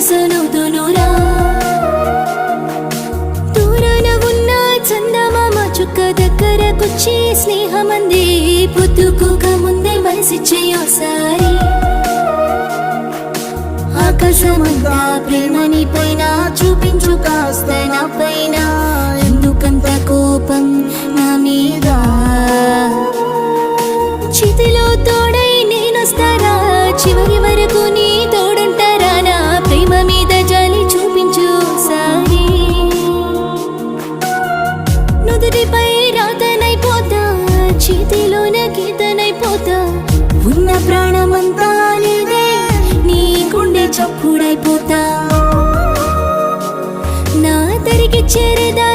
సొనుతునురా దూరాన ఉన్న చందమామ చుక్క దగ్గరకొచ్చి స్నేహమంది పొద్దుకోక ముందే మనసిచ్చేయోసారి ఆకాశమంతా ప్రేమని పైన చూపించు కాస్త నా పైన ఎందుకంత కోపం నా మీద చితిలో తోడై నేనొస్తారా చివరి వరకు నీ తోడుంటారా నా ప్రేమ మీద జాలి చూపించు సారి నుదుటిపై రాతనైపోతా చేతిలోన గీతనైపోతా ఉన్న ప్రాణమంతా నీదే నీ గుండె చప్పుడైపోతా నా తరికి చేరేదా